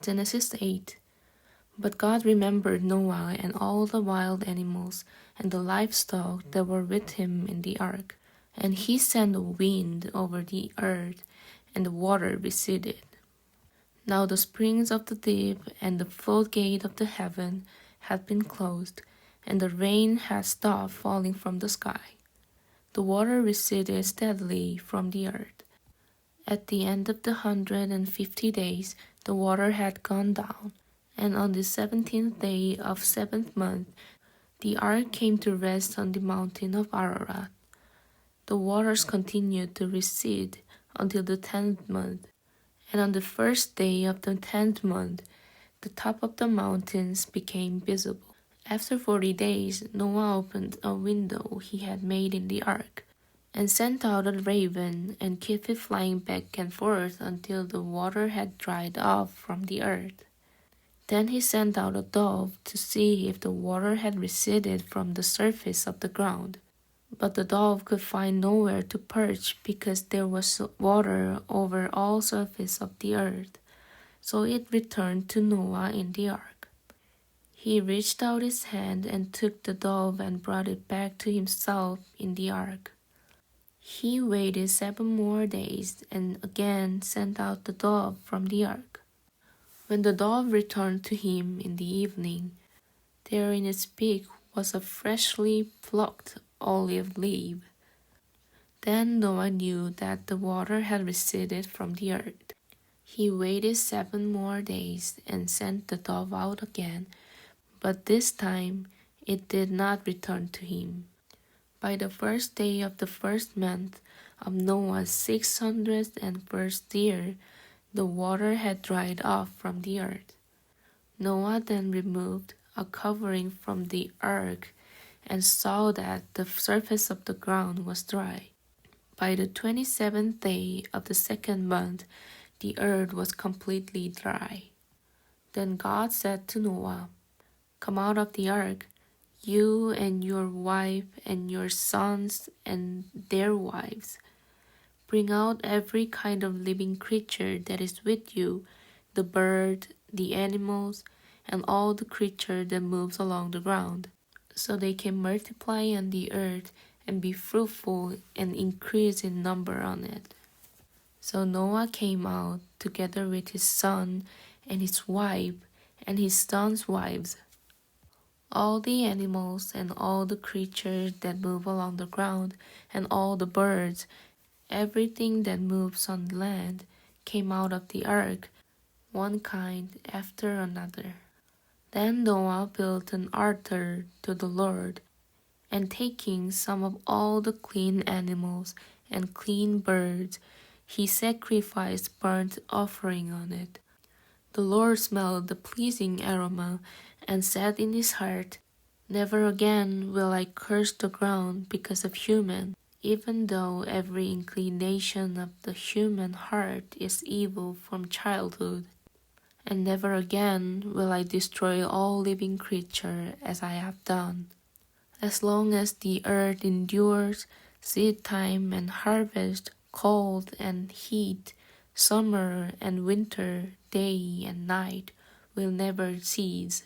Genesis 8. But God remembered Noah and all the wild animals and the livestock that were with him in the ark. And he sent a wind over the earth, and the water receded. Now the springs of the deep and the floodgate of the heaven had been closed, and the rain had stopped falling from the sky. The water receded steadily from the earth. At the end of the 150 days, the water had gone down, and on the 17th day of 7th month, the ark came to rest on the mountain of Ararat. The waters continued to recede until the 10th month, and on the first day of the 10th month, the top of the mountains became visible. After 40 days, Noah opened a window he had made in the ark, and sent out a raven and kept it flying back and forth until the water had dried off from the earth. Then he sent out a dove to see if the water had receded from the surface of the ground. But the dove could find nowhere to perch because there was water over all surface of the earth. So it returned to Noah in the ark. He reached out his hand and took the dove and brought it back to himself in the ark. He waited 7 more days and again sent out the dove from the ark. When the dove returned to him in the evening, there in its beak was a freshly plucked olive leaf. Then Noah knew that the water had receded from the earth. He waited 7 more days and sent the dove out again, but this time it did not return to him. By the first day of the 1st month of Noah's 601st year, the water had dried off from the earth. Noah then removed a covering from the ark and saw that the surface of the ground was dry. By the 27th day of the 2nd month, the earth was completely dry. Then God said to Noah, "Come out of the ark, you and your wife and your sons and their wives. Bring out every kind of living creature that is with you, the bird, the animals, and all the creature that moves along the ground, so they can multiply on the earth and be fruitful and increase in number on it." So Noah came out together with his son and his wife and his sons' wives. All the animals and all the creatures that move along the ground and all the birds, everything that moves on land, came out of the ark, one kind after another. Then Noah built an altar to the Lord, and taking some of all the clean animals and clean birds, he sacrificed burnt offering on it. The Lord smelled the pleasing aroma and said in his heart, "Never again will I curse the ground because of human, even though every inclination of the human heart is evil from childhood. And never again will I destroy all living creature as I have done. As long as the earth endures, seed time and harvest, cold and heat, summer and winter, day and night will never cease."